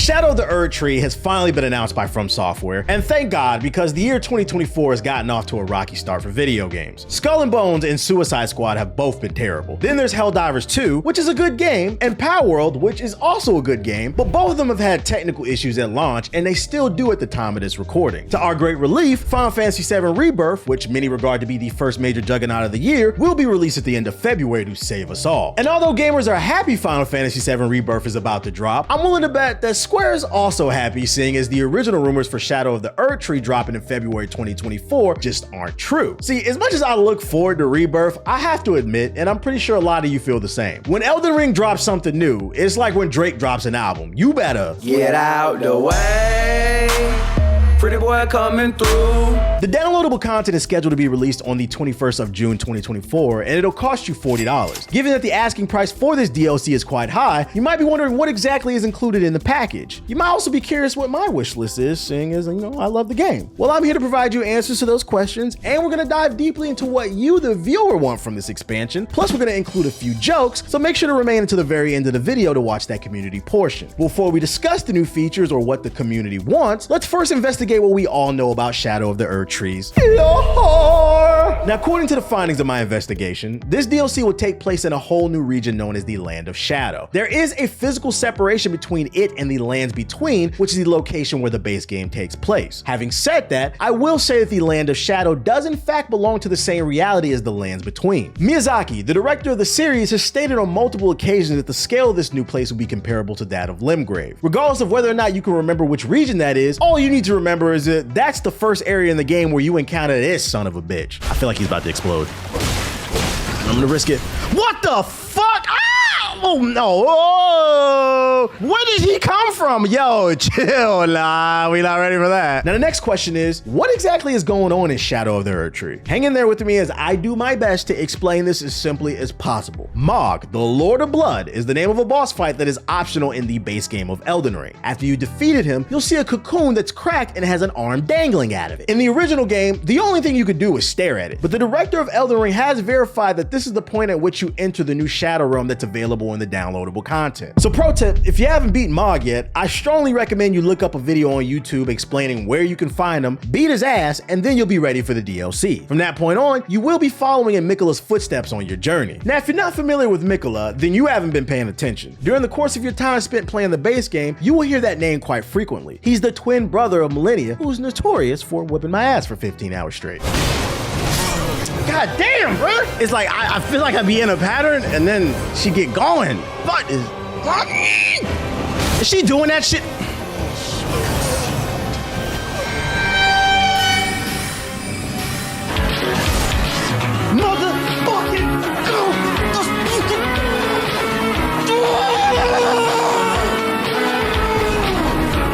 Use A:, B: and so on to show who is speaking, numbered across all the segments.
A: Shadow of the Erdtree has finally been announced by From Software, and thank God, because the year 2024 has gotten off to a rocky start for video games. Skull and Bones and Suicide Squad have both been terrible. Then there's Helldivers 2, which is a good game, and Palworld, which is also a good game, but both of them have had technical issues at launch, and they still do at the time of this recording. To our great relief, Final Fantasy VII Rebirth, which many regard to be the first major juggernaut of the year, will be released at the end of February to save us all. And although gamers are happy Final Fantasy VII Rebirth is about to drop, I'm willing to bet that Square is also happy, seeing as the original rumors for Shadow of the Erdtree dropping in February 2024 just aren't true. See, as much as I look forward to Rebirth, I have to admit, and I'm pretty sure a lot of you feel the same, when Elden Ring drops something new, it's like when Drake drops an album. You better
B: get out the way. Pretty boy coming through.
A: The downloadable content is scheduled to be released on the 21st of June 2024, and it'll cost you $40. Given that the asking price for this DLC is quite high, you might be wondering what exactly is included in the package. You might also be curious what my wish list is, seeing as, I love the game. Well, I'm here to provide you answers to those questions, and we're gonna dive deeply into what you, the viewer, want from this expansion. Plus, we're gonna include a few jokes, so make sure to remain until the very end of the video to watch that community portion. Before we discuss the new features or what the community wants, let's first investigate what we all know about Shadow of the Erdtree's lore. Now, according to the findings of my investigation, this DLC will take place in a whole new region known as the Land of Shadow. There is a physical separation between it and the lands between, which is the location where the base game takes place. Having said that, I will say that the Land of Shadow does in fact belong to the same reality as the lands between. Miyazaki, the director of the series, has stated on multiple occasions that the scale of this new place will be comparable to that of Limgrave. Regardless of whether or not you can remember which region that is, all you need to remember is that that's the first area in the game where you encounter this son of a bitch. I feel like he's about to explode. I'm gonna risk it. What the fuck? Oh no! Oh, where did he come from? Yo, chill. Nah, we not ready for that. Now the next question is, what exactly is going on in Shadow of the Erdtree? Hang in there with me as I do my best to explain this as simply as possible. Mog, the Lord of Blood, is the name of a boss fight that is optional in the base game of Elden Ring. After you defeated him, you'll see a cocoon that's cracked and has an arm dangling out of it. In the original game, the only thing you could do was stare at it, but the director of Elden Ring has verified that this is the point at which you enter the new Shadow Realm that's available in the downloadable content. So pro tip, if you haven't beaten Mog yet, I strongly recommend you look up a video on YouTube explaining where you can find him, beat his ass, and then you'll be ready for the DLC. From that point on, you will be following in Miquella's footsteps on your journey. Now, if you're not familiar with Miquella, then you haven't been paying attention. During the course of your time spent playing the base game, you will hear that name quite frequently. He's the twin brother of Millennia, who's notorious for whipping my ass for 15 hours straight. God damn, bro! It's like, I feel like I be in a pattern and then she get going. What is she doing that shit? Motherfucking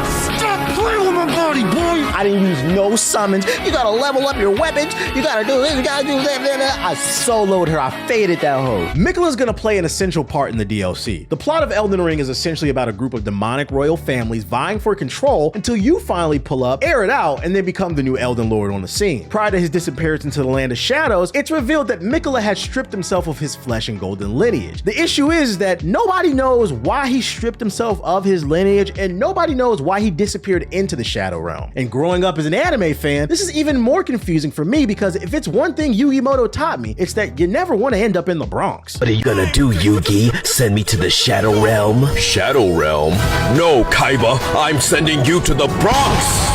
A: stop playing with my body, boy! I didn't use no summons. You gotta level up your weapons. You gotta do this, you gotta do that. I soloed her. I faded that hoe. Miquella's gonna play an essential part in the DLC. The plot of Elden Ring is essentially about a group of demonic royal families vying for control until you finally pull up, air it out, and then become the new Elden Lord on the scene. Prior to his disappearance into the Land of Shadows, it's revealed that Miquella had stripped himself of his flesh and golden lineage. The issue is that nobody knows why he stripped himself of his lineage, and nobody knows why he disappeared into the Shadow Realm. And growing up as an anime fan, this is even more confusing for me, because if it's one thing Yugimoto taught me, it's that you never want to end up in the Bronx.
C: What are you gonna do, Yugi? Send me to the Shadow Realm?
D: Shadow Realm? No, Kaiba, I'm sending you to the Bronx!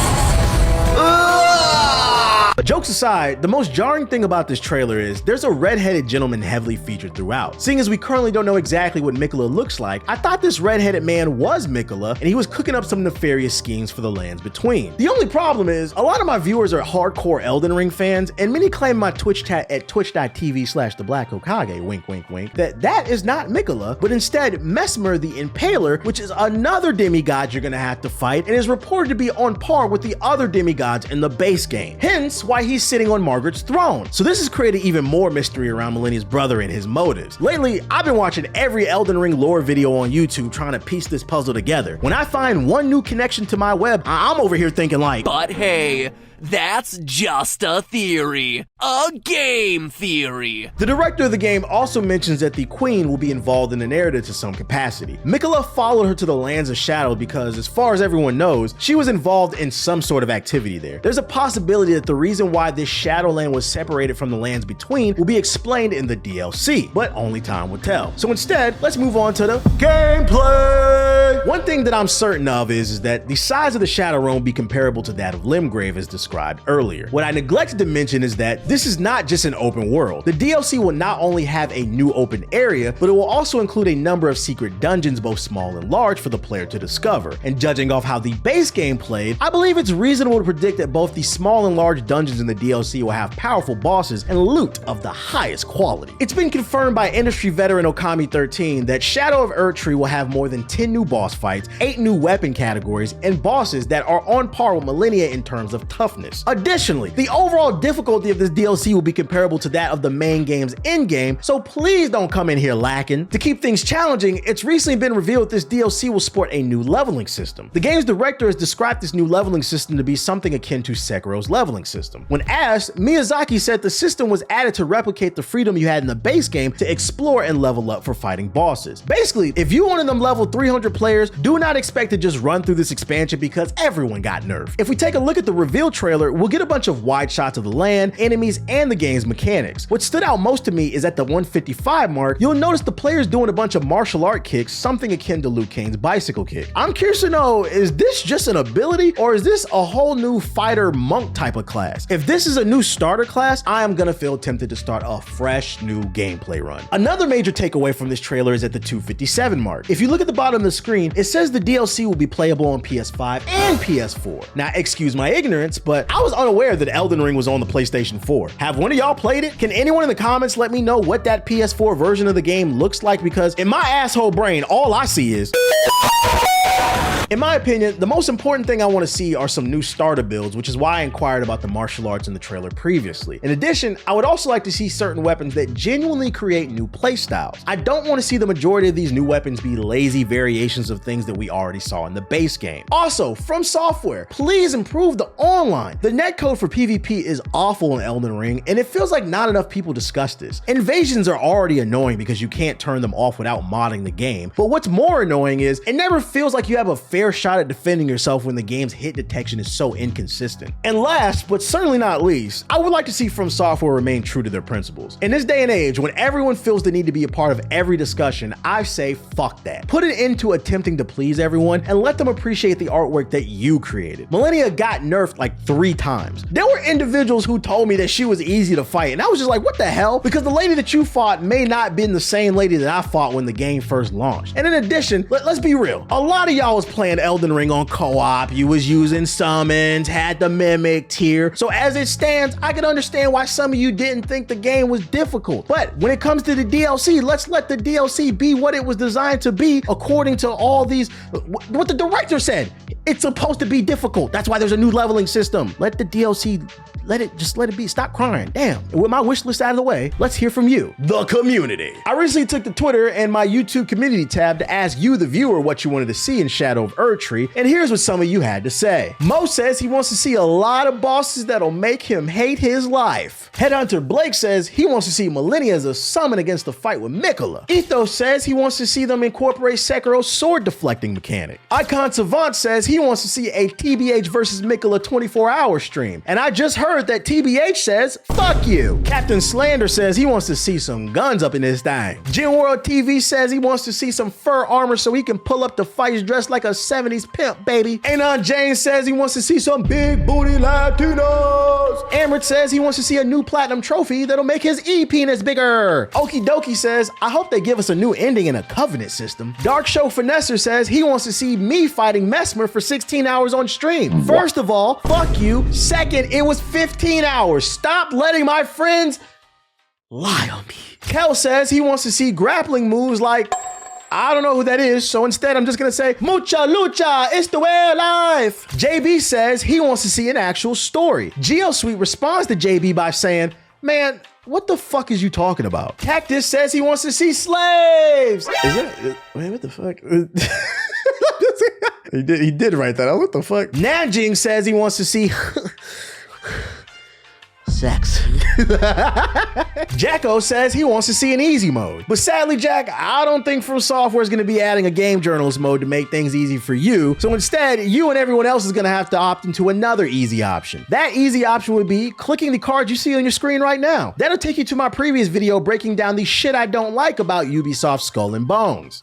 A: But jokes aside, the most jarring thing about this trailer is there's a red-headed gentleman heavily featured throughout. Seeing as we currently don't know exactly what Miquella looks like, I thought this red-headed man was Miquella, and he was cooking up some nefarious schemes for the lands between. The only problem is, a lot of my viewers are hardcore Elden Ring fans, and many claim my Twitch chat at twitch.tv/the Black Hokage, wink wink wink, that is not Miquella, but instead Mesmer the Impaler, which is another demigod you're gonna have to fight, and is reported to be on par with the other demigods in the base game. Hence, why he's sitting on Margaret's throne. So this has created even more mystery around Millennia's brother and his motives. Lately, I've been watching every Elden Ring lore video on YouTube trying to piece this puzzle together. When I find one new connection to my web, I'm over here thinking like,
E: but hey, that's just a theory. A game theory.
A: The director of the game also mentions that the queen will be involved in the narrative to some capacity. Miquella followed her to the lands of shadow because, as far as everyone knows, she was involved in some sort of activity there. There's a possibility that the reason why this Shadowland was separated from the lands between will be explained in the DLC, but only time will tell. So instead, let's move on to the gameplay. One thing that I'm certain of is that the size of the Shadow Realm will be comparable to that of Limgrave as described earlier. What I neglected to mention is that this is not just an open world. The DLC will not only have a new open area, but it will also include a number of secret dungeons, both small and large, for the player to discover. And judging off how the base game played, I believe it's reasonable to predict that both the small and large dungeons in the DLC will have powerful bosses and loot of the highest quality. It's been confirmed by industry veteran Okami13 that Shadow of Erdtree will have more than 10 new boss fights, 8 new weapon categories, and bosses that are on par with Millennia in terms of toughness. Additionally, the overall difficulty of this DLC will be comparable to that of the main game's endgame, so please don't come in here lacking. To keep things challenging, it's recently been revealed this DLC will sport a new leveling system. The game's director has described this new leveling system to be something akin to Sekiro's leveling system. When asked, Miyazaki said the system was added to replicate the freedom you had in the base game to explore and level up for fighting bosses. Basically, if you're one of them level 300 players, do not expect to just run through this expansion because everyone got nerfed. If we take a look at the reveal trailer, we'll get a bunch of wide shots of the land, enemies, and the game's mechanics. What stood out most to me is at the 155 mark, you'll notice the players doing a bunch of martial art kicks, something akin to Liu Kang's bicycle kick. I'm curious to know, is this just an ability or is this a whole new fighter monk type of class? If this is a new starter class, I am gonna feel tempted to start a fresh new gameplay run. Another major takeaway from this trailer is at the 257 mark. If you look at the bottom of the screen, it says the DLC will be playable on PS5 and PS4. Now, excuse my ignorance, but I was unaware that Elden Ring was on the PlayStation 4. Have one of y'all played it? Can anyone in the comments let me know what that PS4 version of the game looks like? Because in my asshole brain, all I see is... In my opinion, the most important thing I want to see are some new starter builds, which is why I inquired about the martial arts in the trailer previously. In addition, I would also like to see certain weapons that genuinely create new playstyles. I don't want to see the majority of these new weapons be lazy variations of things that we already saw in the base game. Also, From Software, please improve the online. The netcode for PvP is awful in Elden Ring, and it feels like not enough people discuss this. Invasions are already annoying because you can't turn them off without modding the game, but what's more annoying is it never feels like you have a fair shot at defending yourself when the game's hit detection is so inconsistent. And last, but certainly not least, I would like to see From Software remain true to their principles. In this day and age, when everyone feels the need to be a part of every discussion, I say fuck that. Put an end to attempting to please everyone and let them appreciate the artwork that you created. Millennia got nerfed like 3 times. There were individuals who told me that she was easy to fight, and I was just like, what the hell? Because the lady that you fought may not have been the same lady that I fought when the game first launched. And in addition, let's be real, a lot of y'all was playing Elden Ring on co-op, you was using summons, had the mimic tier. So as it stands, I can understand why some of you didn't think the game was difficult. But when it comes to the DLC, let's let the DLC be what it was designed to be according to all these, what the director said. It's supposed to be difficult. That's why there's a new leveling system. Let the DLC, let it be. Stop crying. Damn. And with my wish list out of the way, let's hear from you, the community. I recently took to Twitter and my YouTube community tab to ask you, the viewer, what you wanted to see in Shadow of Erdtree, and here's what some of you had to say. Mo says he wants to see a lot of bosses that'll make him hate his life. Headhunter Blake says he wants to see Millennia as a summon against the fight with Miquella. Ethos says he wants to see them incorporate Sekiro's sword deflecting mechanic. Icon Savant says he wants to see a TBH versus Miquella 24-hour stream. And I just heard that TBH says, fuck you. Captain Slander says he wants to see some guns up in this thing. Gin World TV says he wants to see some fur armor so he can pull up the fights dressed like a 70s pimp, baby. Anon James says he wants to see some big booty Latinos. Amrit says he wants to see a new platinum trophy that'll make his E-penis bigger. Okie Dokie says, I hope they give us a new ending in a covenant system. Dark Show Finesser says he wants to see me fighting Mesmer for 16 hours on stream. First of all, fuck you. Second, it was 15 hours. Stop letting my friends lie on me. Kel says he wants to see grappling moves like I don't know who that is, so instead I'm just gonna say, mucha lucha, it's the way of life. JB says he wants to see an actual story. GeoSuite responds to JB by saying, man, what the fuck is you talking about? Cactus says he wants to see slaves. Is that, wait, what the fuck? He did write that out. What the fuck? Nanjing says he wants to see sex. Jacko says he wants to see an easy mode. But sadly, Jack, I don't think From Software is going to be adding a game journalist mode to make things easy for you. So instead, you and everyone else is going to have to opt into another easy option. That easy option would be clicking the card you see on your screen right now. That'll take you to my previous video breaking down the shit I don't like about Ubisoft Skull and Bones.